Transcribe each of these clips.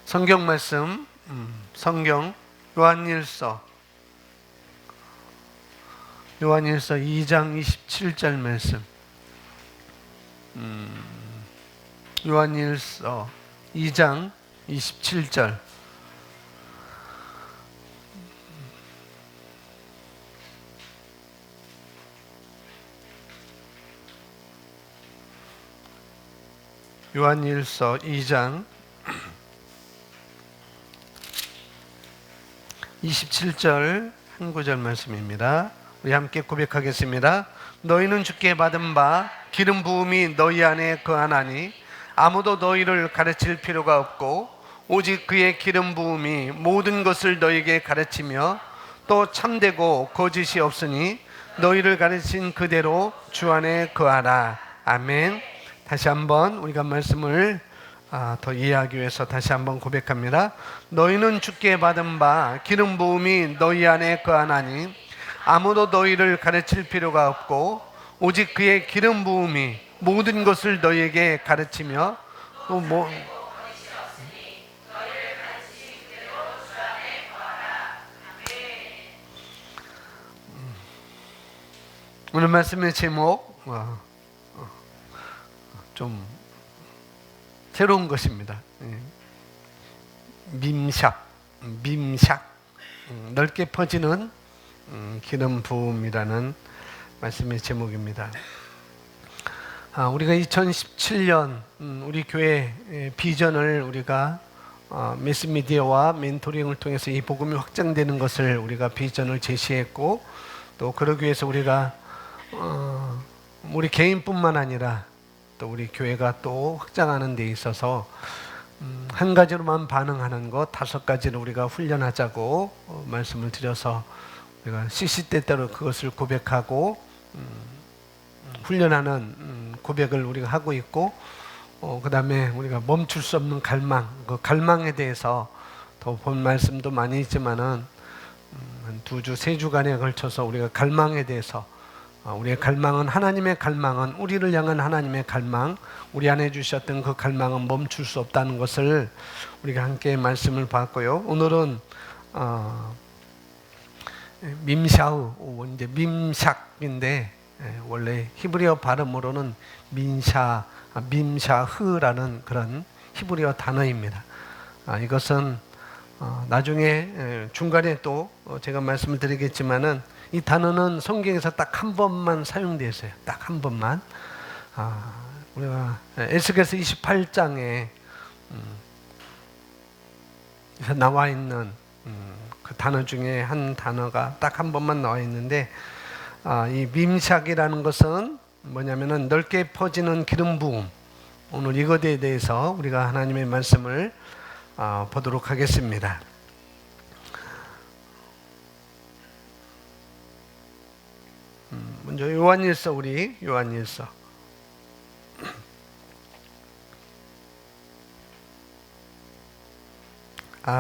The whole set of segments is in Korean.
성경 말씀, 성경 요한일서 2장 27절 말씀. 요한일서 2장 27절. 요한일서 2장 27절 한 구절 말씀입니다. 우리 함께 고백하겠습니다. 너희는 주께 받은 바 기름 부음이 너희 안에 거하나니 아무도 너희를 가르칠 필요가 없고 오직 그의 기름 부음이 모든 것을 너희에게 가르치며 또 참되고 거짓이 없으니 너희를 가르친 그대로 주 안에 거하라. 아멘. 다시 한번 우리가 말씀을 더 이해하기 위해서 다시 한번 고백합니다. 너희는 주께 받은 바 기름 부음이 너희 안에 거하나니 아무도 너희를 가르칠 필요가 없고 오직 그의 기름 부음이 모든 것을 너희에게 가르치며 또 오늘 말씀의 제목 좀 새로운 것입니다. 밈샥, 넓게 퍼지는 기름 부음이라는 말씀의 제목입니다. 우리가 2017년 우리 교회 비전을 우리가 매스미디어와 멘토링을 통해서 이 복음이 확장되는 것을 우리가 비전을 제시했고, 또 그러기 위해서 우리가 우리 개인뿐만 아니라 또 우리 교회가 또 확장하는 데 있어서 한 가지로만 반응하는 것 5가지를 우리가 훈련하자고 말씀을 드려서 우리가 시시때때로 그것을 고백하고 훈련하는 고백을 우리가 하고 있고, 그 다음에 우리가 멈출 수 없는 갈망, 그 갈망에 대해서 더 본 말씀도 많이 있지만은 한 2주, 3주간에 걸쳐서 우리가 갈망에 대해서 우리의 갈망은, 하나님의 갈망은, 우리를 향한 하나님의 갈망, 우리 안에 주셨던 그 갈망은 멈출 수 없다는 것을 우리가 함께 말씀을 봤고요. 오늘은 밈샤우, 이제 밈샥인데 원래 히브리어 발음으로는 밈샤흐라는 그런 히브리어 단어입니다. 이것은 나중에 중간에 또 제가 말씀을 드리겠지만은 이 단어는 성경에서 딱 한 번만 사용되어 있어요. 딱 한 번만. 우리가 에스겔서 28장에 나와 있는 그 단어 중에 한 단어가 딱 한 번만 나와 있는데, 이 밈샥이라는 것은 뭐냐면은 넓게 퍼지는 기름 부음. 오늘 이것에 대해서 우리가 하나님의 말씀을 보도록 하겠습니다. 먼저 요한일서, 우리 요한일서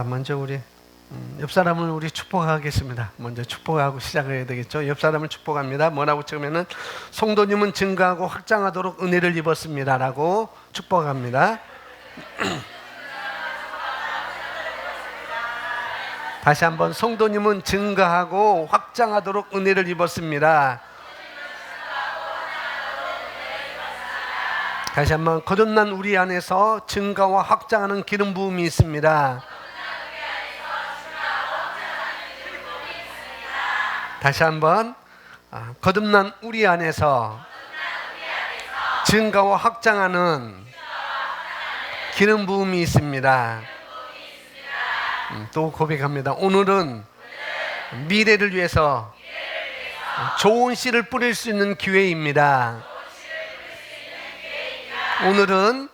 먼저 우리 옆 사람을 우리 축복하겠습니다. 먼저 축복하고 시작해야 되겠죠. 옆 사람을 축복합니다. 뭐라고 찍으면은 성도님은 증가하고 확장하도록 은혜를 입었습니다 라고 축복합니다. 다시 한번, 성도님은 증가하고 확장하도록 은혜를 입었습니다. 다시 한번, 거듭난 우리 안에서 증가와 확장하는 기름 부음이 있습니다. 다시 한번, 거듭난 우리 안에서 증가와 확장하는 기름 부음이 있습니다. 또 고백합니다. 오늘은 미래를 위해서 좋은 씨를 뿌릴 수 있는 기회입니다. 오늘은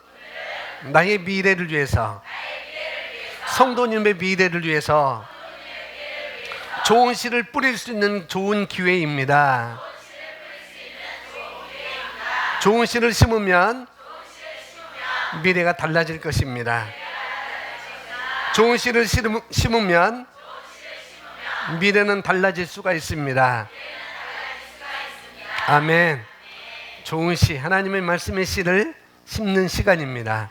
나의 미래를 위해서, 성도님의 미래를 위해서 좋은 씨를 뿌릴 수 있는 좋은 기회입니다. 좋은 씨를 심으면 미래가 달라질 것입니다. 좋은 씨를 심으면 미래는 달라질 수가 있습니다. 아멘. 좋은 씨, 하나님의 말씀의 씨를 심는 시간입니다.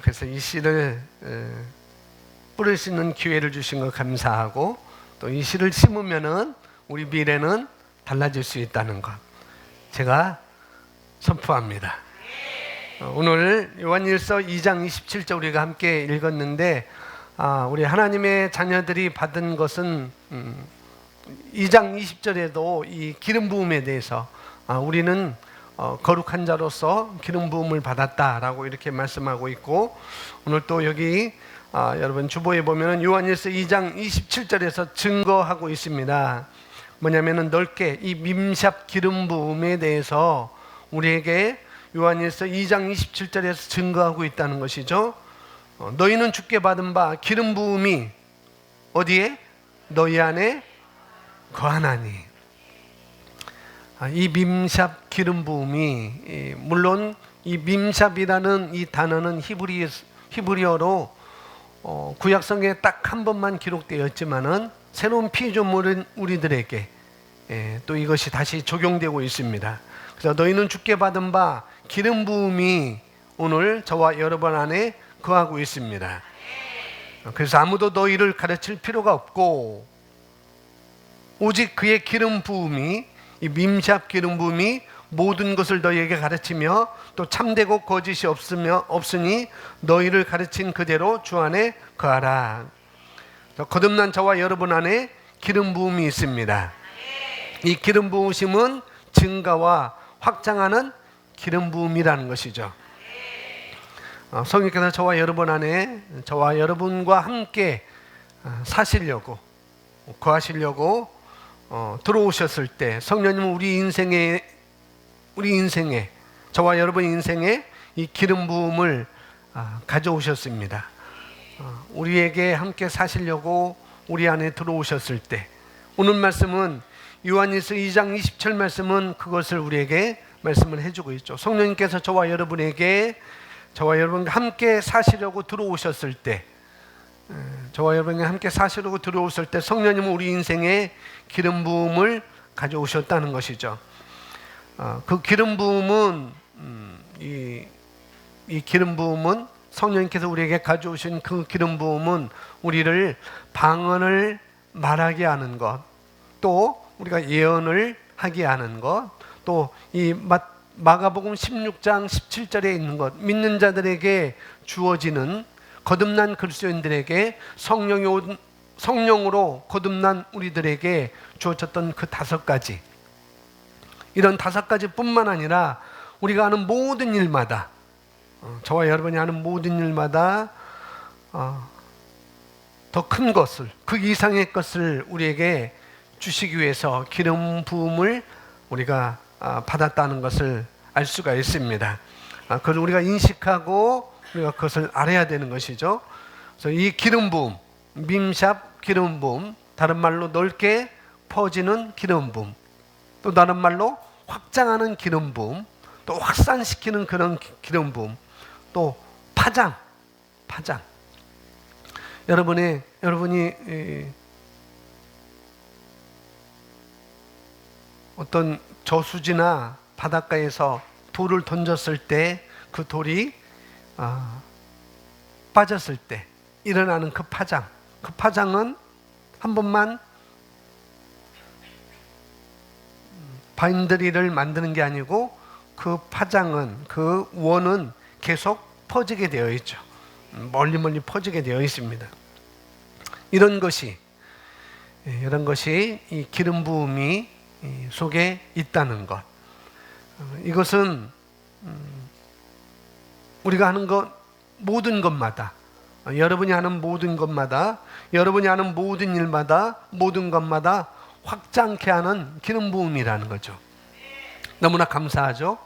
그래서 이 씨를 뿌릴 수 있는 기회를 주신 것 감사하고, 또 이 씨를 심으면은 우리 미래는 달라질 수 있다는 것 제가 선포합니다. 오늘 요한일서 2장 27절 우리가 함께 읽었는데, 우리 하나님의 자녀들이 받은 것은 2장 20절에도 이 기름 부음에 대해서 우리는 거룩한 자로서 기름 부음을 받았다라고 이렇게 말씀하고 있고, 오늘 또 여기 여러분 주보에 보면은 요한일서 2장 27절에서 증거하고 있습니다. 뭐냐면은 넓게 이 밈샵 기름 부음에 대해서 우리에게 요한일서 2장 27절에서 증거하고 있다는 것이죠. 너희는 주께 받은 바 기름 부음이 어디에? 너희 안에 거하나니. 이 밈샵 기름 부음이, 물론 이 밈샵이라는 이 단어는 히브리어로 구약성에 딱 한 번만 기록되어 있지만은 새로운 피조물은 우리들에게 또 이것이 다시 적용되고 있습니다. 그래서 너희는 주께 받은 바 기름 부음이 오늘 저와 여러분 안에 거하고 있습니다. 그래서 아무도 너희를 가르칠 필요가 없고, 오직 그의 기름 부음이, 이 밈샵 기름 부음이 모든 것을 너희에게 가르치며 또 참되고 거짓이 없으니 너희를 가르친 그대로 주 안에 거하라. 거듭난 저와 여러분 안에 기름 부음이 있습니다. 이 기름 부으심은 증가와 확장하는 기름 부음이라는 것이죠. 성령께서 저와 여러분 안에, 저와 여러분과 함께 사시려고, 거하시려고 들어오셨을 때, 성령님은 우리 인생에, 저와 여러분 인생에 이 기름 부음을 가져오셨습니다. 우리에게 함께 사시려고 우리 안에 들어오셨을 때, 오늘 말씀은 요한일서 2장 20절 말씀은 그것을 우리에게 말씀을 해주고 있죠. 성령님께서 저와 여러분과 함께 사시려고 들어오셨을 때, 저와 여러분과 함께 사시려고 들어오셨을 때 성령님은 우리 인생에 기름 부음을 가져오셨다는 것이죠. 그 기름 부음은, 이 기름 부음은, 성령님께서 우리에게 가져오신 그 기름 부음은 우리를 방언을 말하게 하는 것, 또 우리가 예언을 하게 하는 것, 또 이 마가복음 16장 17절에 있는 것, 믿는 자들에게 주어지는, 거듭난 그리스도인들에게 성령으로 거듭난 우리들에게 주어졌던 그 5가지, 이런 5가지 뿐만 아니라 우리가 하는 모든 일마다, 저와 여러분이 하는 모든 일마다 더 큰 것을, 그 이상의 것을 우리에게 주시기 위해서 기름 부음을 우리가 받았다는 것을 알 수가 있습니다. 그걸 우리가 인식하고 우리가 그것을 알아야 되는 것이죠. 그래서 이 기름 부음, 밈샵 기름 부음, 다른 말로 넓게 퍼지는 기름 부음, 또 다른 말로 확장하는 기름 부음, 또 확산시키는 그런 기름 부음, 또 파장. 여러분이 어떤 저수지나 바닷가에서 돌을 던졌을 때 그 돌이 빠졌을 때 일어나는 그 파장은 한 번만 바인드리를 만드는 게 아니고, 그 파장은, 그 원은 계속 퍼지게 되어 있죠. 멀리 퍼지게 되어 있습니다. 이런 것이 이 기름 부음이 속에 있다는 것, 이것은 우리가 하는 것, 모든 것마다, 여러분이 하는 모든 것마다, 여러분이 하는 모든 일마다, 모든 것마다 확장케 하는 기름 부음이라는 거죠. 너무나 감사하죠.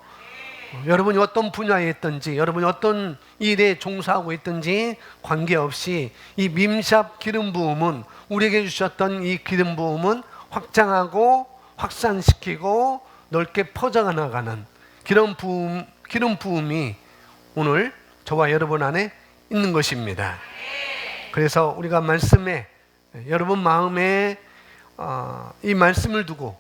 여러분이 어떤 분야에 있든지, 여러분이 어떤 일에 종사하고 있든지 관계없이 이 밈샵 기름 부음은, 우리에게 주셨던 이 기름 부음은 확장하고 확산시키고 넓게 퍼져나가는 기름 부음이 오늘 저와 여러분 안에 있는 것입니다. 그래서 우리가 말씀에, 여러분 마음에 이 말씀을 두고,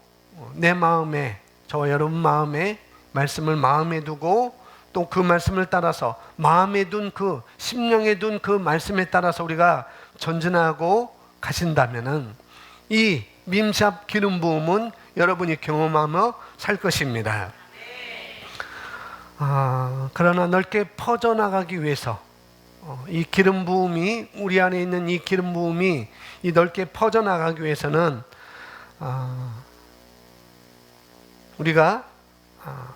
내 마음에, 저와 여러분 마음에 말씀을 마음에 두고 또 그 말씀을 따라서 마음에 둔 그 심령에 둔 그 말씀에 따라서 우리가 전진하고 가신다면은 이 밈샵 기름 부음은 여러분이 경험하며 살 것입니다. 그러나 넓게 퍼져나가기 위해서 이 기름 부음이 우리 안에 있는 이 기름 부음이 이 넓게 퍼져나가기 위해서는 우리가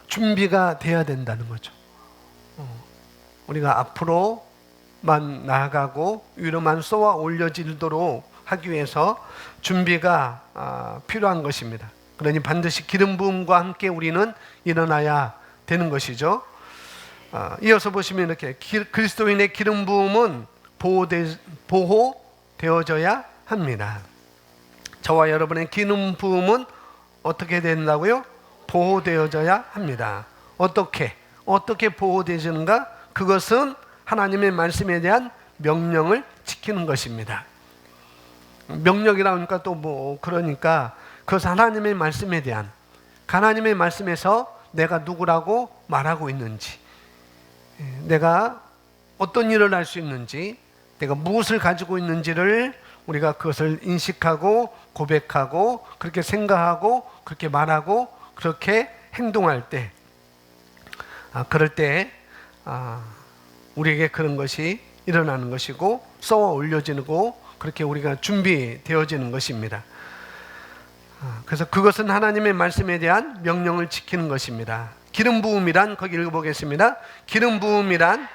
준비가 돼야 된다는 거죠. 우리가 앞으로만 나아가고 위로만 쏘아 올려지도록 하기 위해서 준비가 필요한 것입니다. 그러니 반드시 기름 부음과 함께 우리는 일어나야 되는 것이죠. 이어서 보시면 이렇게 그리스도인의 기름 부음은 보호되어져야 합니다. 저와 여러분의 기름 부음은 어떻게 된다고요? 보호되어져야 합니다. 어떻게 보호되지는가? 그것은 하나님의 말씀에 대한 명령을 지키는 것입니다. 명령이라니까 또 그러니까 그것은 하나님의 말씀에 대한, 하나님의 말씀에서 내가 누구라고 말하고 있는지, 내가 어떤 일을 할 수 있는지, 내가 무엇을 가지고 있는지를 우리가 그것을 인식하고 고백하고 그렇게 생각하고 그렇게 말하고 그렇게 행동할 때, 그럴 때 우리에게 그런 것이 일어나는 것이고 쏘아 올려지고 그렇게 우리가 준비되어지는 것입니다. 그래서 그것은 하나님의 말씀에 대한 명령을 지키는 것입니다. 기름 부음이란, 거기 읽어보겠습니다. 기름 부음이란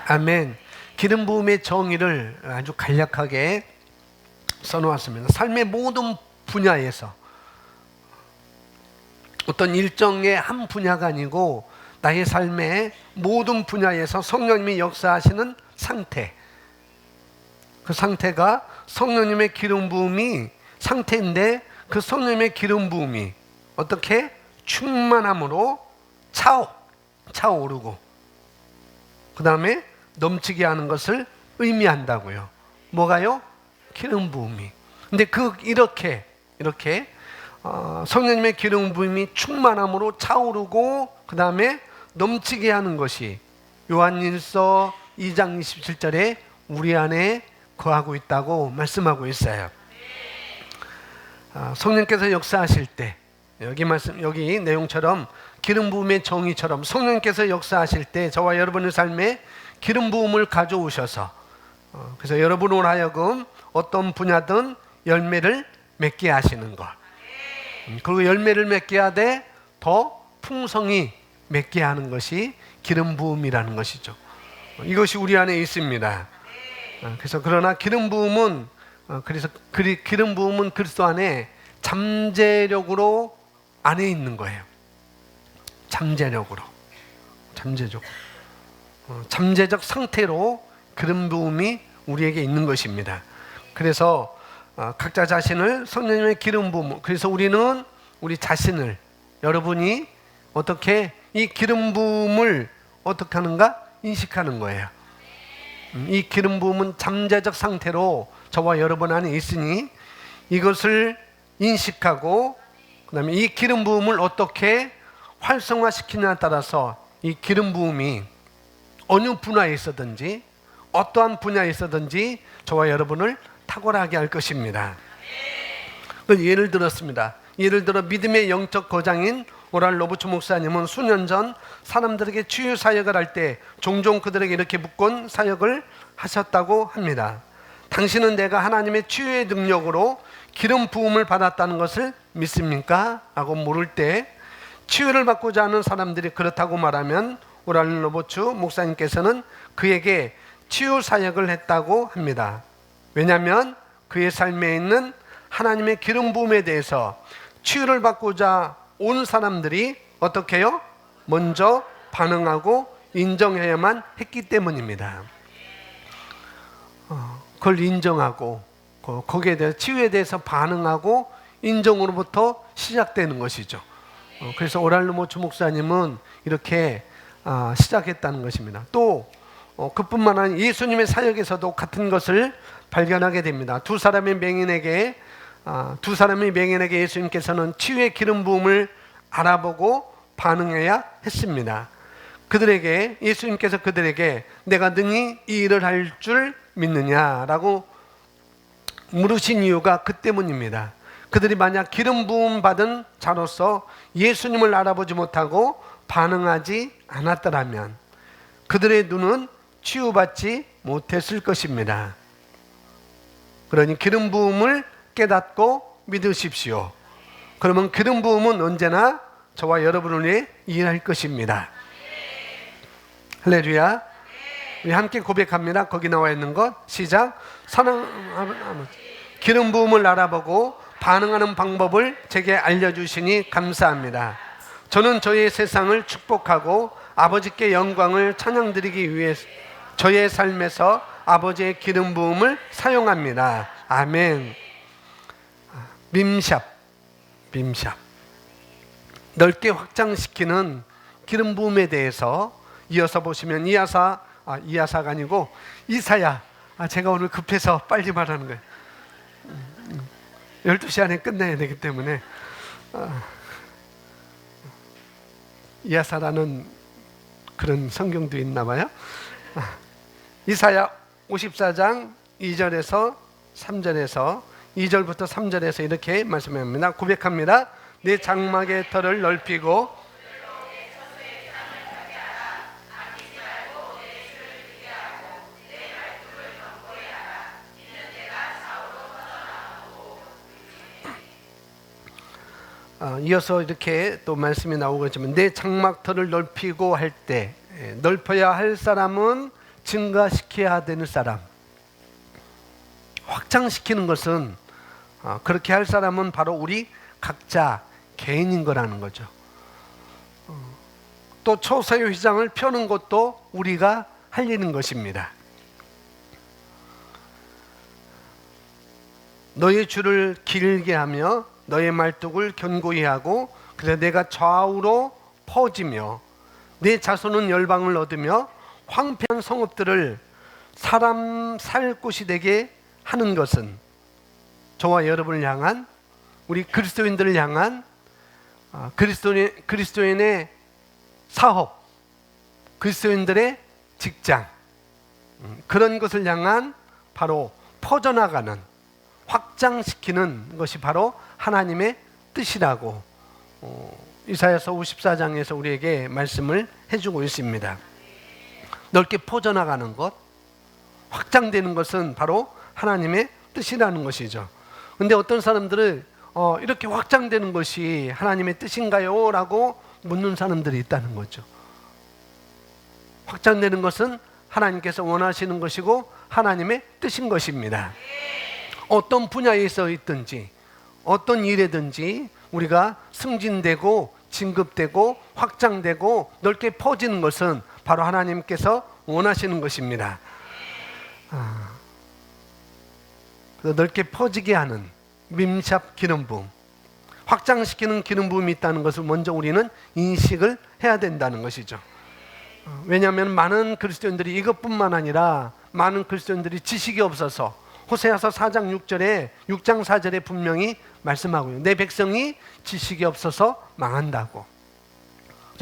아멘. 기름 부음의 정의를 아주 간략하게 써놓았습니다. 삶의 모든 분야에서, 어떤 일정의 한 분야가 아니고 나의 삶의 모든 분야에서 성령님이 역사하시는 상태, 그 상태가 성령님의 기름 부음이 상태인데, 그 성령님의 기름 부음이 어떻게 충만함으로 차오르고 그 다음에 넘치게 하는 것을 의미한다고요. 뭐가요? 기름 부음이. 근데 이렇게 성령님의 기름 부음이 충만함으로 차오르고 그 다음에 넘치게 하는 것이 요한일서 2장 27절에 우리 안에 거하고 있다고 말씀하고 있어요. 성령께서 역사하실 때, 여기 내용처럼 기름 부음의 정의처럼 성령께서 역사하실 때 저와 여러분의 삶에 기름 부음을 가져오셔서, 그래서 여러분으로 하여금 어떤 분야든 열매를 맺게 하시는 것, 그리고 열매를 맺게 하되 더 풍성히 맺게 하는 것이 기름 부음이라는 것이죠. 이것이 우리 안에 있습니다. 그래서 그러나 기름 부음은 그리스도 안에 잠재력으로 안에 있는 거예요. 잠재적 상태로 기름 부음이 우리에게 있는 것입니다. 그래서 각자 자신을 성령님의 기름 부음, 그래서 우리는 우리 자신을, 여러분이 어떻게 이 기름 부음을 어떻게 하는가 인식하는 거예요. 이 기름 부음은 잠재적 상태로 저와 여러분 안에 있으니 이것을 인식하고 그 다음에 이 기름 부음을 어떻게 활성화시키냐에 따라서 이 기름 부음이 어느 분야에 있어든지 어떠한 분야에 있어든지 저와 여러분을 탁월하게 할 것입니다. 예를 들어 믿음의 영적 거장인 오랄 로버츠 목사님은 수년 전 사람들에게 치유 사역을 할 때 종종 그들에게 이렇게 묻곤 사역을 하셨다고 합니다. 당신은 내가 하나님의 치유의 능력으로 기름 부음을 받았다는 것을 믿습니까? 라고 물을 때 치유를 받고자 하는 사람들이 그렇다고 말하면 오랄 로버츠 목사님께서는 그에게 치유 사역을 했다고 합니다. 왜냐하면 그의 삶에 있는 하나님의 기름 부음에 대해서 치유를 받고자 온 사람들이 어떻게 해요? 먼저 반응하고 인정해야만 했기 때문입니다. 그걸 인정하고 거기에 대해서 치유에 대해서 반응하고 인정으로부터 시작되는 것이죠. 그래서 오랄 로버츠 목사님은 이렇게 시작했다는 것입니다. 또 그뿐만 아니라 예수님의 사역에서도 같은 것을 발견하게 됩니다. 두 사람의 맹인에게 예수님께서는 치유의 기름 부음을 알아보고 반응해야 했습니다. 예수님께서 그들에게 내가 능히 이 일을 할 줄 믿느냐라고 물으신 이유가 그 때문입니다. 그들이 만약 기름 부음 받은 자로서 예수님을 알아보지 못하고 반응하지 않았더라면 그들의 눈은 치유받지 못했을 것입니다. 그러니 기름 부음을 깨닫고 믿으십시오. 그러면 기름 부음은 언제나 저와 여러분을 위해 일할 것입니다. 할렐루야. 우리 함께 고백합니다. 거기 나와 있는 것 시작. 기름 부음을 알아보고 반응하는 방법을 제게 알려주시니 감사합니다. 저는 저의 세상을 축복하고 아버지께 영광을 찬양드리기 위해 저의 삶에서 아버지의 기름 부음을 사용합니다. 아멘. 밈샵. 넓게 확장시키는 기름 부음에 대해서 이어서 보시면 이사야가 아니고 이사야. 제가 오늘 급해서 빨리 말하는 거예요. 12시 안에 끝내야 되기 때문에 이사야라는 그런 성경도 있나 봐요. 이사야 54장 2절에서 3절에서 2절부터 3절에서 이렇게 말씀합니다. 고백합니다. 내 장막의 털을 넓히고 이어서 이렇게 또 말씀이 나오겠지만 내 장막터를 넓히고 할 때 넓혀야 할 사람은 증가시켜야 되는 사람, 확장시키는 것은 그렇게 할 사람은 바로 우리 각자 개인인 거라는 거죠. 또 초소의 휘장을 펴는 것도 우리가 할 일인 것입니다. 너의 줄을 길게 하며 너의 말뚝을 견고히 하고 그래서 내가 좌우로 퍼지며 내 자손은 열방을 얻으며 황폐한 성읍들을 사람 살 곳이 되게 하는 것은 저와 여러분을 향한 우리 그리스도인들을 향한 그리스도인의 사업, 그리스도인들의 직장 그런 것을 향한 바로 퍼져나가는 확장시키는 것이 바로 하나님의 뜻이라고 이사야서 54장에서 우리에게 말씀을 해주고 있습니다. 넓게 퍼져나가는 것, 확장되는 것은 바로 하나님의 뜻이라는 것이죠. 근데 어떤 사람들은 이렇게 확장되는 것이 하나님의 뜻인가요? 라고 묻는 사람들이 있다는 거죠. 확장되는 것은 하나님께서 원하시는 것이고 하나님의 뜻인 것입니다. 어떤 분야에 있든지 어떤 일에든지 우리가 승진되고 진급되고 확장되고 넓게 퍼지는 것은 바로 하나님께서 원하시는 것입니다. 넓게 퍼지게 하는 밈샵 기름 부음, 확장시키는 기름 부음이 있다는 것을 먼저 우리는 인식을 해야 된다는 것이죠. 왜냐하면 많은 그리스도인들이 이것뿐만 아니라 많은 그리스도인들이 지식이 없어서 호세아서 4장 6장 4절에 분명히 말씀하고요. 내 백성이 지식이 없어서 망한다고.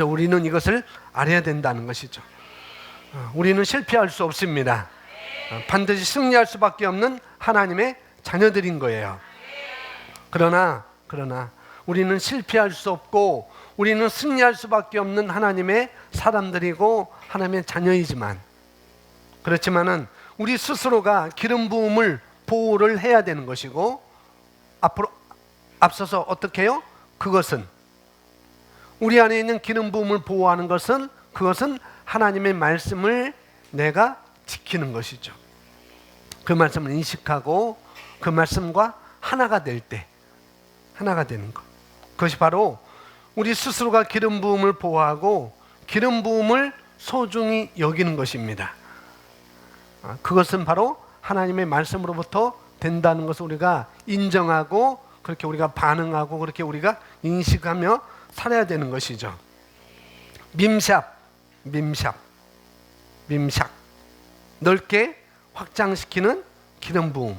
우리는 이것을 알아야 된다는 것이죠. 우리는 실패할 수 없습니다. 반드시 승리할 수밖에 없는 하나님의 자녀들인 거예요. 그러나 우리는 실패할 수 없고 우리는 승리할 수밖에 없는 하나님의 사람들이고 하나님의 자녀이지만 그렇지만은 우리 스스로가 기름 부음을 보호를 해야 되는 것이고 앞서서 어떻게 해요? 그것은 우리 안에 있는 기름 부음을 보호하는 것은 그것은 하나님의 말씀을 내가 지키는 것이죠. 그 말씀을 인식하고 그 말씀과 하나가 될 때 하나가 되는 것. 그것이 바로 우리 스스로가 기름 부음을 보호하고 기름 부음을 소중히 여기는 것입니다. 그것은 바로 하나님의 말씀으로부터 된다는 것을 우리가 인정하고 그렇게 우리가 반응하고 그렇게 우리가 인식하며 살아야 되는 것이죠. 밈샵 넓게 확장시키는 기름 부음.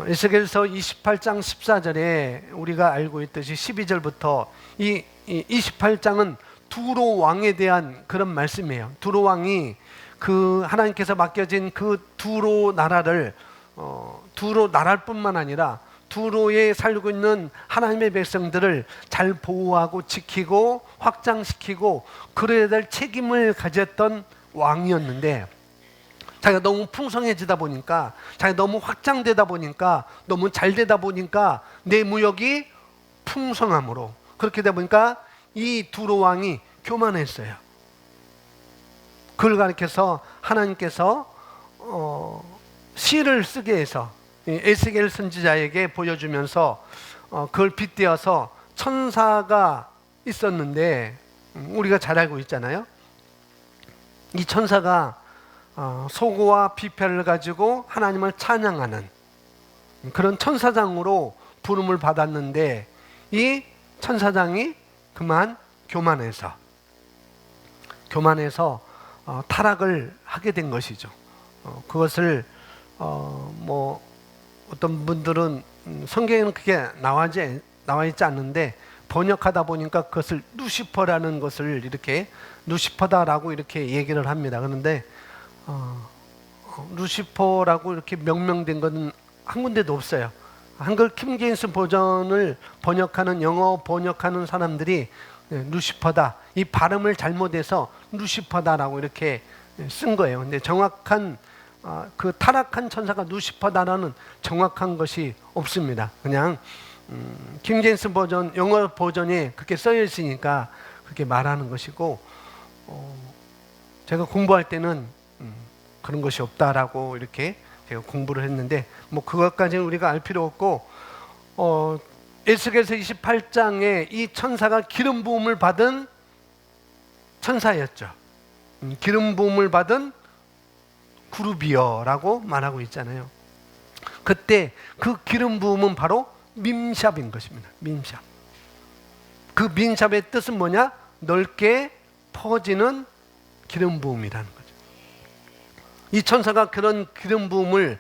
에스겔서 28장 14절에 우리가 알고 있듯이 12절부터 이 28장은 두로 왕에 대한 그런 말씀이에요. 두로 왕이 그 하나님께서 맡겨진 그 두로 나라를 두로 나라뿐만 아니라 두로에 살고 있는 하나님의 백성들을 잘 보호하고 지키고 확장시키고 그래야 될 책임을 가졌던 왕이었는데, 자기가 너무 풍성해지다 보니까, 자기가 너무 확장되다 보니까, 너무 잘 되다 보니까 내 무역이 풍성함으로, 그렇게 되다 보니까 이 두로 왕이 교만했어요. 그걸 가리켜서 하나님께서 시를 쓰게 해서 에스겔 선지자에게 보여주면서 그걸 빗대어서 천사가 있었는데, 우리가 잘 알고 있잖아요. 이 천사가 소고와 비표를 가지고 하나님을 찬양하는 그런 천사장으로 부름을 받았는데, 이 천사장이 그만 교만해서 타락을 하게 된 것이죠. 그것을 뭐 어떤 분들은 성경에는 그게 나와 있지 않는데 번역하다 보니까 그것을 루시퍼라는 것을 이렇게 루시퍼다라고 이렇게 얘기를 합니다. 그런데 루시퍼라고 이렇게 명명된 것은 한 군데도 없어요. 한글 킹제임스 버전을 번역하는, 영어 번역하는 사람들이 루시퍼다, 이 발음을 잘못해서 루시퍼다라고 이렇게 쓴 거예요. 근데 정확한 그 타락한 천사가 루시퍼다라는 정확한 것이 없습니다. 그냥 킹제임스 버전, 영어 버전에 그렇게 쓰여 있으니까 그렇게 말하는 것이고, 제가 공부할 때는 그런 것이 없다라고 이렇게 제가 공부를 했는데, 뭐 그것까지는 우리가 알 필요 없고, 에스겔서 28장에 이 천사가 기름 부음을 받은 천사였죠. 기름 부음을 받은 구루비어라고 말하고 있잖아요. 그때 그 기름 부음은 바로 밈샵인 것입니다. 밈샵. 그 밈샵의 뜻은 뭐냐? 넓게 퍼지는 기름 부음이라는 거죠. 이 천사가 그런 기름 부음을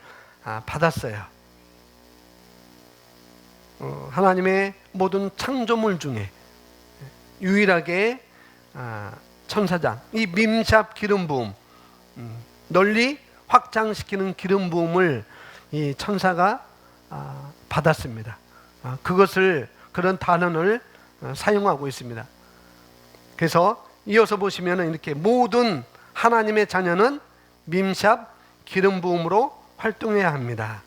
받았어요. 하나님의 모든 창조물 중에 유일하게 천사장, 이 밈샵 기름 부음, 널리 확장시키는 기름 부음을 이 천사가 받았습니다. 그런 단어를 사용하고 있습니다. 그래서 이어서 보시면 이렇게 모든 하나님의 자녀는 밈샵 기름 부음으로 활동해야 합니다.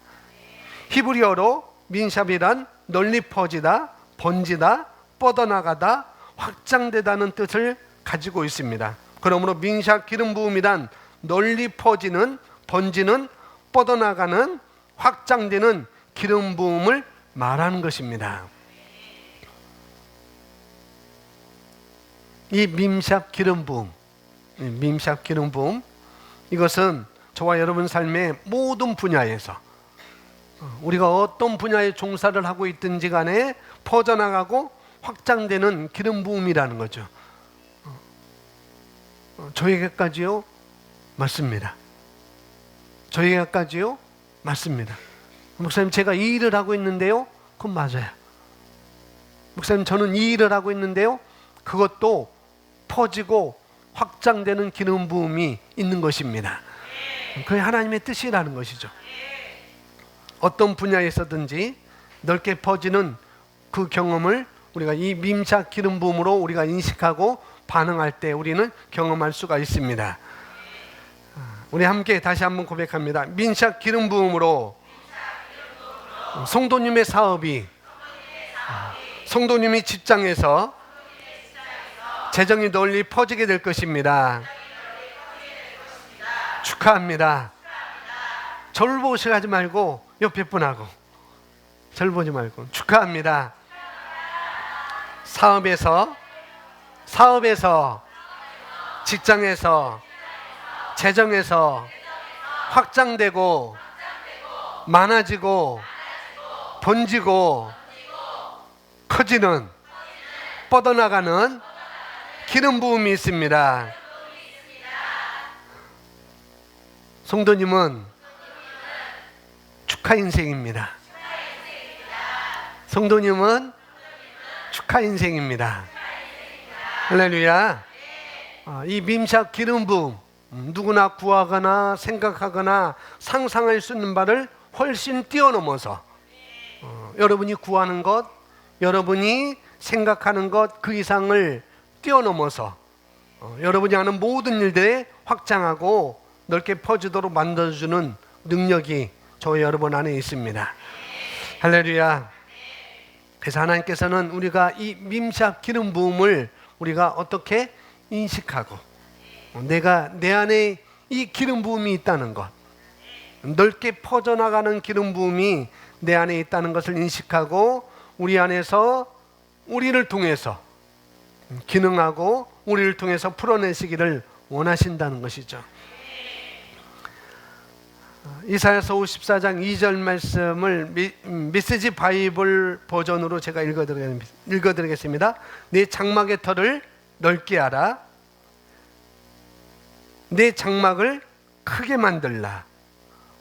히브리어로 밈샵이란 널리 퍼지다, 번지다, 뻗어나가다, 확장되다는 뜻을 가지고 있습니다. 그러므로 밈샵 기름 부음이란 널리 퍼지는, 번지는, 뻗어나가는, 확장되는 기름 부음을 말하는 것입니다. 이 밈샵 기름 부음, 밈샵 기름 부음, 이것은 저와 여러분 삶의 모든 분야에서 우리가 어떤 분야에 종사를 하고 있든지 간에 퍼져나가고 확장되는 기름 부음이라는 거죠. 저에게까지요? 맞습니다. 저에게까지요? 맞습니다. 목사님, 제가 이 일을 하고 있는데요? 그건 맞아요. 목사님, 저는 이 일을 하고 있는데요? 그것도 퍼지고 확장되는 기름 부음이 있는 것입니다. 그게 하나님의 뜻이라는 것이죠. 어떤 분야에서든지 넓게 퍼지는 그 경험을 우리가 이 밈샵 기름 부음으로 우리가 인식하고 반응할 때 우리는 경험할 수가 있습니다. 우리 함께 다시 한번 고백합니다. 밈샵 기름 부음으로 성도님의 사업이, 성도님이 직장에서 재정이 널리 퍼지게 될 것입니다. 축하합니다. 저를 보시고 하지 말고 옆에 분하고, 저를 보지 말고 축하합니다. 사업에서, 직장에서, 재정에서 확장되고 많아지고 번지고 커지는, 뻗어나가는 기름 부음이 있습니다. 성도님은 축하 인생입니다. 성도님은 축하 인생입니다. 할렐루야. 이 밈샵 기름 부음, 누구나 구하거나 생각하거나 상상할 수 있는 바를 훨씬 뛰어넘어서 여러분이 구하는 것, 여러분이 생각하는 것 그 이상을 뛰어넘어서 여러분이 하는 모든 일들에 확장하고 넓게 퍼지도록 만들어주는 능력이 저 여러분 안에 있습니다. 할렐루야. 그래서 하나님께서는 우리가 이 밈샵 기름 부음을 우리가 어떻게 인식하고 내가 내 안에 이 기름 부음이 있다는 것, 넓게 퍼져나가는 기름 부음이 내 안에 있다는 것을 인식하고 우리 안에서 우리를 통해서 기능하고 우리를 통해서 풀어내시기를 원하신다는 것이죠. 이사야서 54장 2절 말씀을 메시지 바이블 버전으로 제가 읽어드리겠습니다. 내 장막의 털을 넓게 하라. 내 장막을 크게 만들라.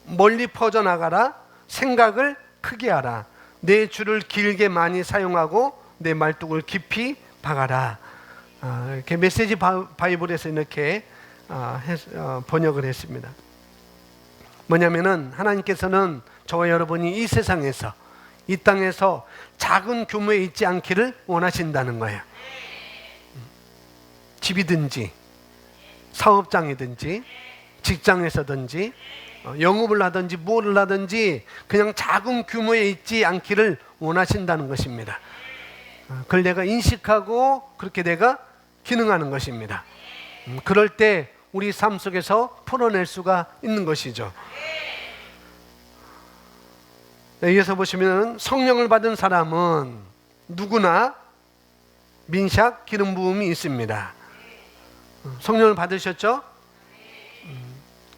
멀리 퍼져나가라. 생각을 크게 하라. 내 줄을 길게 많이 사용하고 내 말뚝을 깊이 박아라. 이렇게 메시지 바이블에서 이렇게 번역을 했습니다. 뭐냐면은 하나님께서는 저와 여러분이 이 세상에서 이 땅에서 작은 규모에 있지 않기를 원하신다는 거예요. 집이든지 사업장이든지 직장에서든지 영업을 하든지 무엇을 하든지 그냥 작은 규모에 있지 않기를 원하신다는 것입니다. 그걸 내가 인식하고 그렇게 내가 기능하는 것입니다. 그럴 때 우리 삶 속에서 풀어낼 수가 있는 것이죠. 여기서 보시면 성령을 받은 사람은 누구나 민샥 기름 부음이 있습니다. 성령을 받으셨죠?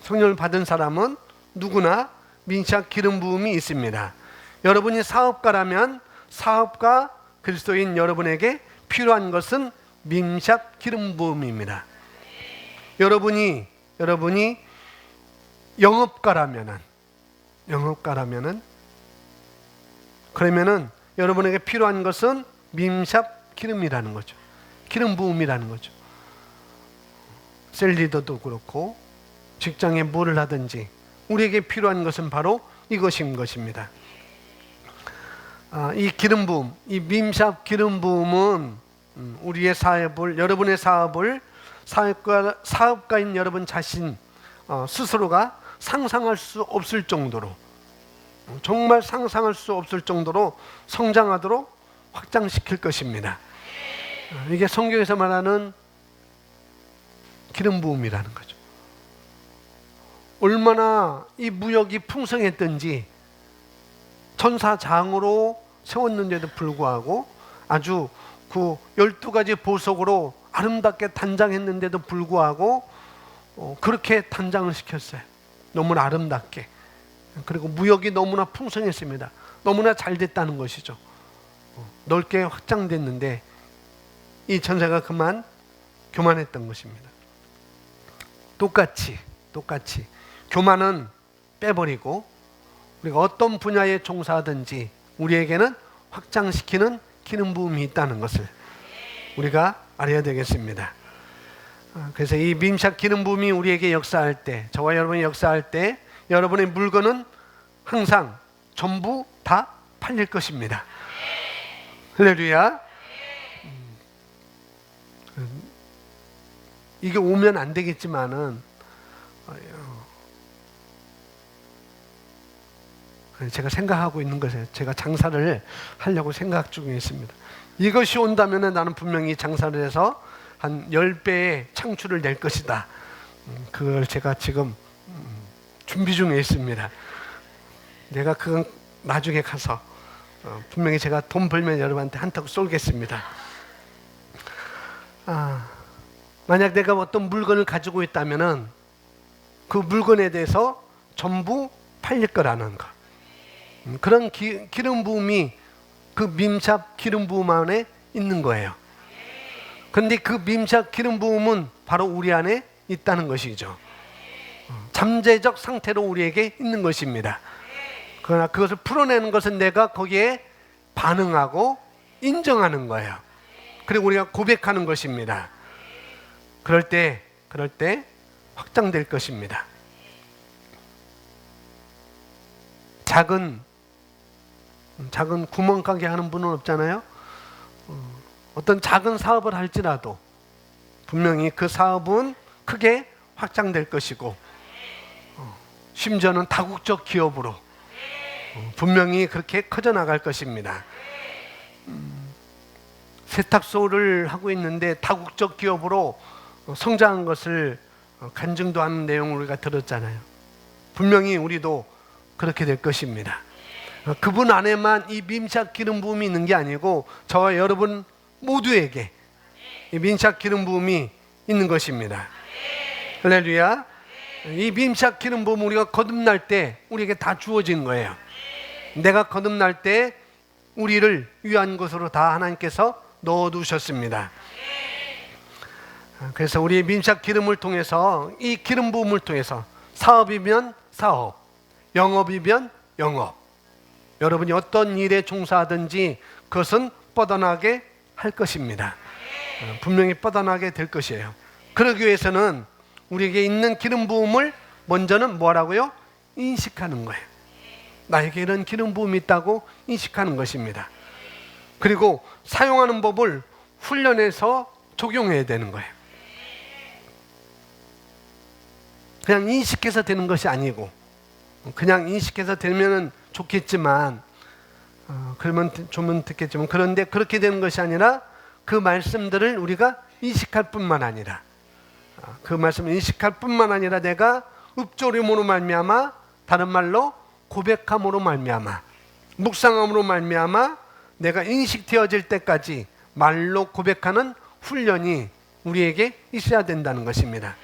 성령을 받은 사람은 누구나 민샥 기름 부음이 있습니다. 여러분이 사업가라면 사업가 그리스도인 여러분에게 필요한 것은 민샥 기름 부음입니다. 여러분이 영업가라면은 그러면은 여러분에게 필요한 것은 민샥 기름이라는 거죠. 기름 부음이라는 거죠. 셀리더도 그렇고 직장에 뭐를 하든지 우리에게 필요한 것은 바로 이것인 것입니다. 이 기름 부음, 이 밈샵 기름 부음은 우리의 사업을, 여러분의 사업을 사업가인 여러분 자신 스스로가 상상할 수 없을 정도로, 정말 상상할 수 없을 정도로 성장하도록 확장시킬 것입니다. 이게 성경에서 말하는 기름 부음이라는 거죠. 얼마나 이 무역이 풍성했던지 천사장으로 세웠는데도 불구하고 아주 그 12가지 보석으로 아름답게 단장했는데도 불구하고 그렇게 단장을 시켰어요. 너무나 아름답게. 그리고 무역이 너무나 풍성했습니다. 너무나 잘 됐다는 것이죠. 넓게 확장됐는데 이 천사가 그만 교만했던 것입니다. 똑같이 교만은 빼버리고 우리가 어떤 분야에 종사하든지 우리에게는 확장시키는 기름 부음이 있다는 것을 우리가 알아야 되겠습니다. 그래서 이 밈샥 기름 부음이 우리에게 역사할 때, 저와 여러분이 역사할 때 여러분의 물건은 항상 전부 다 팔릴 것입니다. 할렐루야. 이게 오면 안 되겠지만은 제가 생각하고 있는 것이에요. 제가 장사를 하려고 생각 중에 있습니다. 이것이 온다면 나는 분명히 장사를 해서 한 10배의 창출을 낼 것이다. 그걸 제가 지금 준비 중에 있습니다. 내가 그건 나중에 가서 분명히 제가 돈 벌면 여러분한테 한턱 쏠겠습니다. 만약 내가 어떤 물건을 가지고 있다면은 그 물건에 대해서 전부 팔릴 거라는 것. 그런 기름 부음이 그 밈샵 기름 부음 안에 있는 거예요. 그런데 그 밈샵 기름 부음은 바로 우리 안에 있다는 것이죠. 잠재적 상태로 우리에게 있는 것입니다. 그러나 그것을 풀어내는 것은 내가 거기에 반응하고 인정하는 거예요. 그리고 우리가 고백하는 것입니다. 그럴 때 확장될 것입니다. 작은 구멍가게 하는 분은 없잖아요. 어떤 작은 사업을 할지라도 분명히 그 사업은 크게 확장될 것이고, 심지어는 다국적 기업으로 분명히 그렇게 커져나갈 것입니다. 세탁소를 하고 있는데 다국적 기업으로 성장한 것을 간증도 하는 내용을 우리가 들었잖아요. 분명히 우리도 그렇게 될 것입니다. 그분 안에만 이 민착 기름 부음이 있는 게 아니고 저와 여러분 모두에게 이 민착 기름 부음이 있는 것입니다. 할렐루야. 이 민착 기름 부음 우리가 거듭날 때 우리에게 다 주어진 거예요. 내가 거듭날 때 우리를 위한 것으로 다 하나님께서 넣어두셨습니다. 그래서 우리의 민착 기름을 통해서, 이 기름 부음을 통해서 사업이면 사업, 영업이면 영업, 여러분이 어떤 일에 종사하든지 그것은 뻗어나게 할 것입니다. 분명히 뻗어나게 될 것이에요. 그러기 위해서는 우리에게 있는 기름 부음을 먼저는 뭐라고요? 인식하는 거예요. 나에게 이런 기름 부음이 있다고 인식하는 것입니다. 그리고 사용하는 법을 훈련해서 적용해야 되는 거예요. 그냥 인식해서 되는 것이 아니고, 그냥 인식해서 되면 좋겠지만, 그러면 좀 듣겠지만, 그런데 그렇게 되는 것이 아니라 그 말씀들을 우리가 인식할 뿐만 아니라, 그 말씀을 인식할 뿐만 아니라 내가 읊조림으로 말미암아, 다른 말로 고백함으로 말미암아, 묵상함으로 말미암아 내가 인식되어질 때까지 말로 고백하는 훈련이 우리에게 있어야 된다는 것입니다.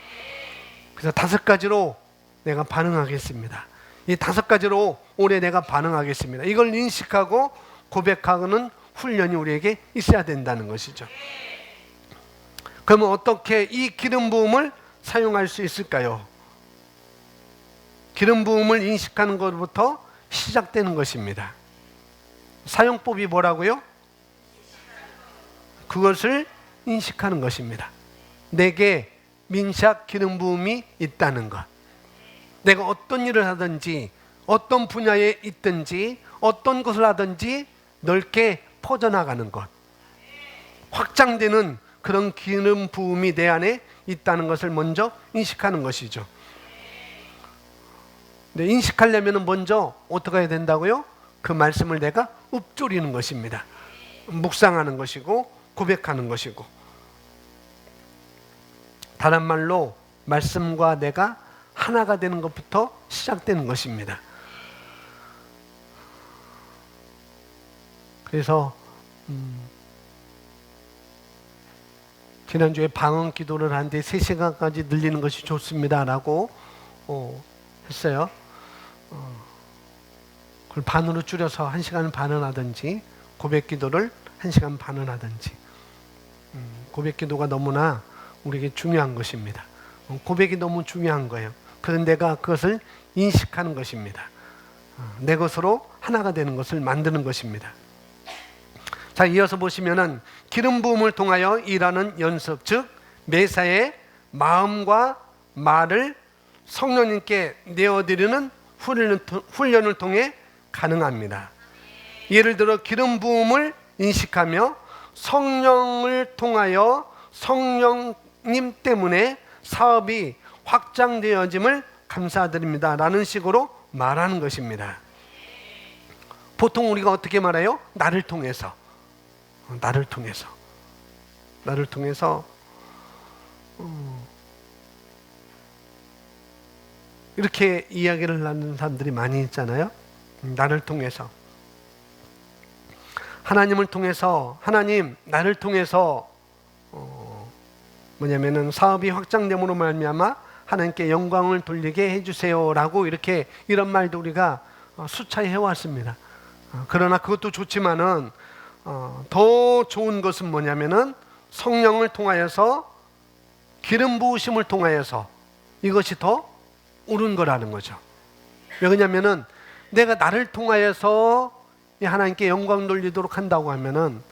그래서 5가지로 내가 반응하겠습니다. 이 5가지로 올해 내가 반응하겠습니다. 이걸 인식하고 고백하는 훈련이 우리에게 있어야 된다는 것이죠. 그러면 어떻게 이 기름 부음을 사용할 수 있을까요? 기름 부음을 인식하는 것부터 시작되는 것입니다. 사용법이 뭐라고요? 그것을 인식하는 것입니다. 내게 민착 기름 부음이 있다는 것, 내가 어떤 일을 하든지 어떤 분야에 있든지 어떤 것을 하든지 넓게 퍼져나가는 것, 확장되는 그런 기름 부음이 내 안에 있다는 것을 먼저 인식하는 것이죠. 근데 인식하려면 먼저 어떻게 해야 된다고요? 그 말씀을 내가 읊조리는 것입니다. 묵상하는 것이고 고백하는 것이고, 다른 말로 말씀과 내가 하나가 되는 것부터 시작되는 것입니다. 그래서 지난주에 방언 기도를 하는데 3시간까지 늘리는 것이 좋습니다라고 했어요. 그걸 반으로 줄여서 1시간 반을 하든지, 고백 기도를 1시간 반을 하든지. 고백 기도가 너무나 우리에게 중요한 것입니다. 고백이 너무 중요한 거예요. 그런데 내가 그것을 인식하는 것입니다. 내 것으로 하나가 되는 것을 만드는 것입니다. 자, 이어서 보시면은 기름 부음을 통하여 일하는 연습, 즉 매사에 마음과 말을 성령님께 내어드리는 훈련을 통해 가능합니다. 예를 들어 기름 부음을 인식하며 성령을 통하여 성령님 때문에 사업이 확장되어짐을 감사드립니다 라는 식으로 말하는 것입니다. 보통 우리가 어떻게 말해요? 나를 통해서 이렇게 이야기를 하는 사람들이 많이 있잖아요. 나를 통해서, 하나님을 통해서, 하나님 나를 통해서 뭐냐면은 사업이 확장됨으로 말미암아 하나님께 영광을 돌리게 해주세요라고 이런 말도 우리가 수차례 해왔습니다. 그러나 그것도 좋지만은 더 좋은 것은 뭐냐면은 성령을 통하여서, 기름 부으심을 통하여서 이것이 더 옳은 거라는 거죠. 왜냐면은 내가 나를 통하여서 하나님께 영광 돌리도록 한다고 하면은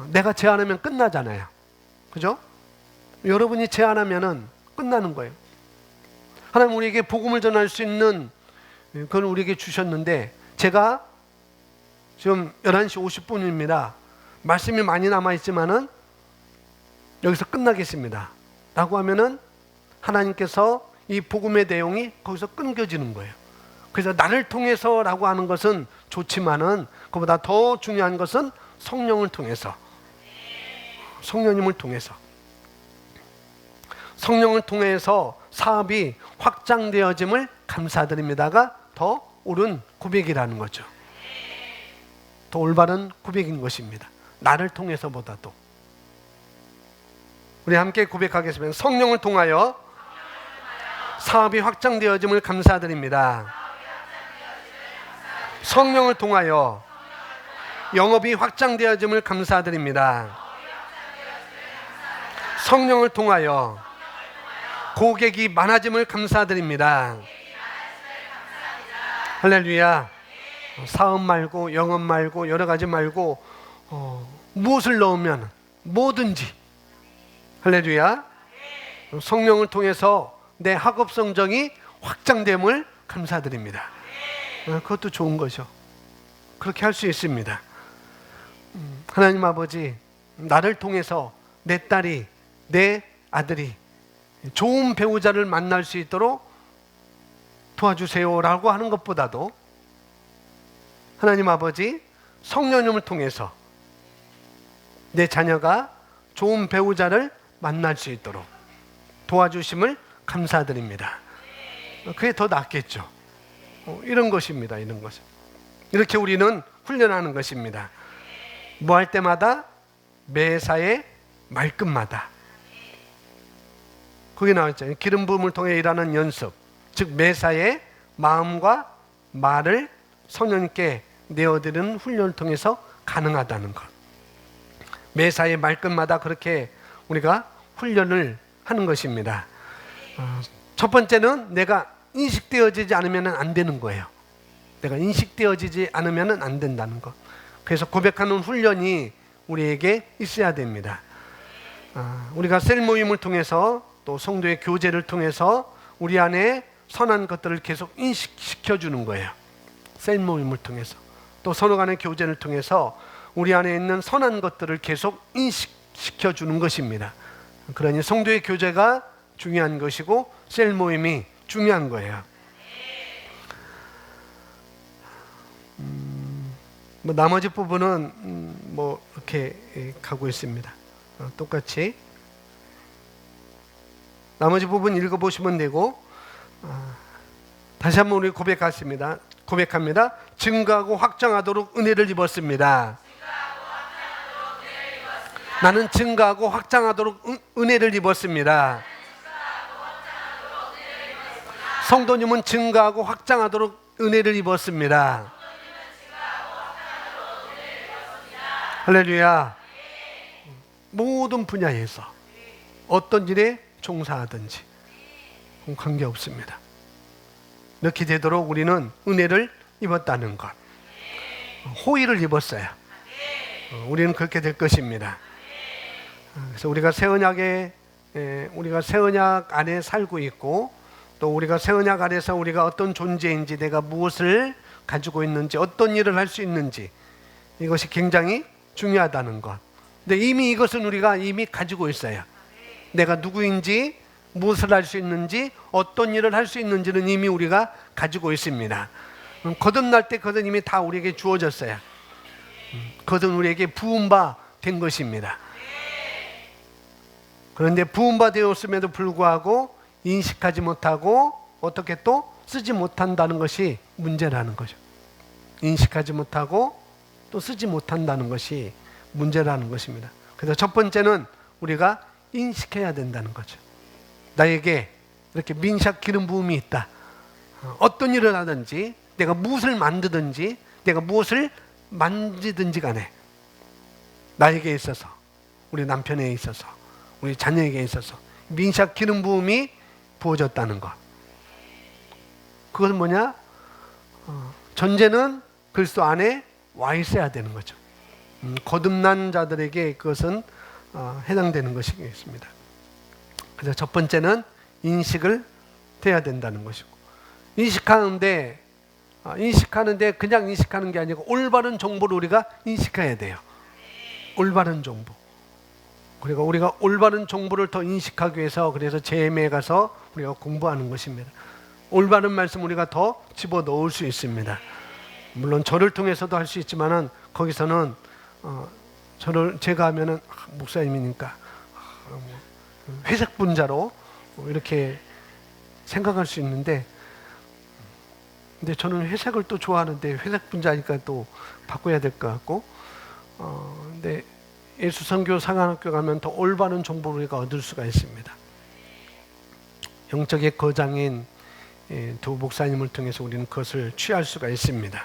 내가 제안하면 끝나잖아요. 그죠? 여러분이 제안하면은 끝나는 거예요. 하나님 우리에게 복음을 전할 수 있는 그걸 우리에게 주셨는데, 제가 지금 11시 50분입니다. 말씀이 많이 남아있지만은 여기서 끝나겠습니다 라고 하면은 하나님께서 이 복음의 내용이 거기서 끊겨지는 거예요. 그래서 나를 통해서 라고 하는 것은 좋지만은 그보다 더 중요한 것은 성령을 통해서, 성령님을 통해서, 성령을 통해서 사업이 확장되어짐을 감사드립니다가 더 옳은 고백이라는 거죠. 더 올바른 고백인 것입니다. 나를 통해서보다도. 우리 함께 고백하겠습니다. 성령을 통하여 사업이 확장되어짐을 감사드립니다. 성령을 통하여 영업이 확장되어짐을 감사드립니다. 성령을 통하여 고객이 많아짐을 감사드립니다. 할렐루야. 사업 말고 영업 말고 여러 가지 말고 무엇을 넣으면 뭐든지, 할렐루야, 성령을 통해서 내 학업 성적이 확장됨을 감사드립니다. 그것도 좋은 거죠. 그렇게 할 수 있습니다. 하나님 아버지, 나를 통해서 내 딸이, 내 아들이 좋은 배우자를 만날 수 있도록 도와주세요라고 하는 것보다도 하나님 아버지, 성령님을 통해서 내 자녀가 좋은 배우자를 만날 수 있도록 도와주심을 감사드립니다. 그게 더 낫겠죠. 이런 것입니다. 이런 것. 이렇게 우리는 훈련하는 것입니다. 뭐 할 때마다, 매사에 말끝마다. 거기 나와있잖아요. 기름 부음을 통해 일하는 연습. 즉 매사에 마음과 말을 성령님께 내어드리는 훈련을 통해서 가능하다는 것. 매사에 말끝마다 그렇게 우리가 훈련을 하는 것입니다. 첫 번째는 내가 인식되어지지 않으면 안 되는 거예요. 내가 인식되어지지 않으면 안 된다는 것. 그래서 고백하는 훈련이 우리에게 있어야 됩니다. 우리가 셀 모임을 통해서 또 성도의 교제를 통해서 우리 안에 선한 것들을 계속 인식시켜주는 거예요. 셀 모임을 통해서 또 서로 간의 교제를 통해서 우리 안에 있는 선한 것들을 계속 인식시켜주는 것입니다. 그러니 성도의 교제가 중요한 것이고 셀 모임이 중요한 거예요. 뭐 나머지 부분은 뭐 이렇게 가고 있습니다. 똑같이 나머지 부분 읽어보시면 되고, 다시 한번 우리 고백합니다. 증거하고 확장하도록 은혜를 입었습니다. 나는 증거하고 확장하도록 은혜를 입었습니다. 성도님은 증거하고 확장하도록 은혜를 입었습니다. 할렐루야. 모든 분야에서 어떤 일에 종사하든지 관계없습니다. 이렇게 되도록 우리는 은혜를 입었다는 것, 호의를 입었어요. 우리는 그렇게 될 것입니다. 그래서 우리가 새 언약 안에 살고 있고, 또 우리가 새 언약 안에서 우리가 어떤 존재인지, 내가 무엇을 가지고 있는지, 어떤 일을 할 수 있는지, 이것이 굉장히 중요하다는 것. 근데 이미 이것은 우리가 이미 가지고 있어요. 내가 누구인지, 무엇을 할 수 있는지, 어떤 일을 할 수 있는지는 이미 우리가 가지고 있습니다. 거듭날 때 그것은 이미 다 우리에게 주어졌어요. 그것은 우리에게 부음바 된 것입니다. 그런데 부음바 되었음에도 불구하고 인식하지 못하고 어떻게 또 쓰지 못한다는 것이 문제라는 거죠. 인식하지 못하고 또 쓰지 못한다는 것이 문제라는 것입니다. 그래서 첫 번째는 우리가 인식해야 된다는 거죠. 나에게 이렇게 민샥 기름 부음이 있다. 어떤 일을 하든지, 내가 무엇을 만드든지, 내가 무엇을 만지든지 간에 나에게 있어서, 우리 남편에게 있어서, 우리 자녀에게 있어서 민샥 기름 부음이 부어졌다는 것. 그것은 뭐냐? 존재는 그리스도 안에 와 있어야 되는 거죠. 거듭난 자들에게 그것은 해당되는 것이겠습니다. 그래서 첫 번째는 인식을 돼야 된다는 것이고, 인식하는데 그냥 인식하는 게 아니고 올바른 정보를 우리가 인식해야 돼요. 올바른 정보. 그리고 우리가 올바른 정보를 더 인식하기 위해서 그래서 제임에 가서 우리가 공부하는 것입니다. 올바른 말씀 우리가 더 집어넣을 수 있습니다. 물론 저를 통해서도 할 수 있지만은 거기서는 제가 하면은 목사님이니까 회색 분자로 이렇게 생각할 수 있는데, 근데 저는 회색을 또 좋아하는데 회색 분자니까 또 바꿔야 될 것 같고, 근데 예수선교 상한학교 가면 더 올바른 정보를 우리가 얻을 수가 있습니다. 영적의 거장인 두 목사님을 통해서 우리는 그것을 취할 수가 있습니다.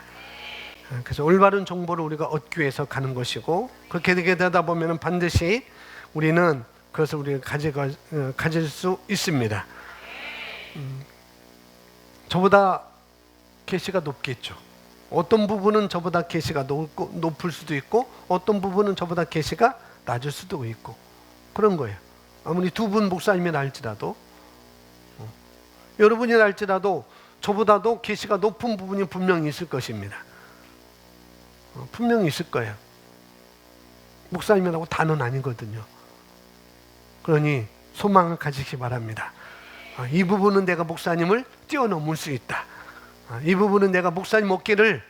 그래서 올바른 정보를 우리가 얻기 위해서 가는 것이고, 그렇게 되다 보면 반드시 우리는 그것을 우리가 가질 수 있습니다. 저보다 계시가 높겠죠. 어떤 부분은 저보다 계시가 높을 수도 있고, 어떤 부분은 저보다 계시가 낮을 수도 있고, 그런 거예요. 아무리 두 분 목사님이라 할지라도, 여러분이라 할지라도 저보다도 계시가 높은 부분이 분명히 있을 것입니다. 분명히 있을 거예요. 목사님이라고 다는 아니거든요. 그러니 소망을 가지시기 바랍니다. 이 부분은 내가 목사님을 뛰어넘을 수 있다. 이 부분은 내가 목사님 어깨를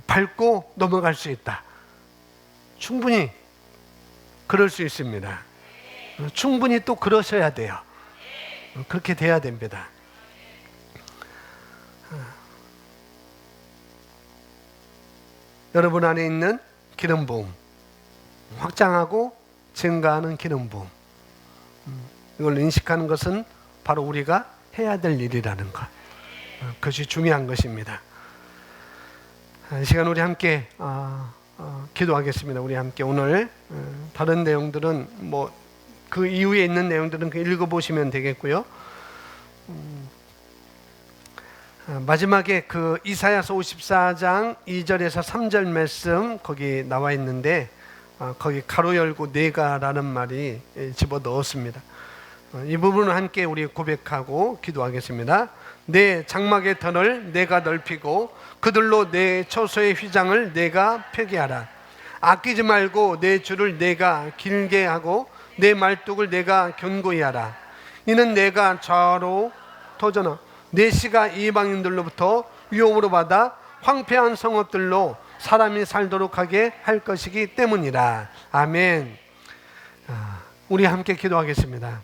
밟고 넘어갈 수 있다. 충분히 그럴 수 있습니다. 충분히 또 그러셔야 돼요. 그렇게 돼야 됩니다. 여러분 안에 있는 기름 부음, 확장하고 증가하는 기름 부음, 이걸 인식하는 것은 바로 우리가 해야 될 일이라는 것, 그것이 중요한 것입니다. 이 시간 우리 함께 기도하겠습니다. 우리 함께 오늘 다른 내용들은 그 이후에 있는 내용들은 읽어보시면 되겠고요. 마지막에 그 이사야서 54장 2절에서 3절 말씀 거기 나와 있는데, 거기 가로 열고 내가라는 말이 집어넣었습니다. 이 부분을 함께 우리 고백하고 기도하겠습니다. 내 장막의 터를 내가 넓히고 그들로 내 처소의 휘장을 내가 펴게 하라. 아끼지 말고 내 줄을 내가 길게 하고 내 말뚝을 내가 견고히 하라. 이는 내가 좌로 터져나 내 씨가 이방인들로부터 위험으로 받아 황폐한 성읍들로 사람이 살도록 하게 할 것이기 때문이라. 아멘. 우리 함께 기도하겠습니다.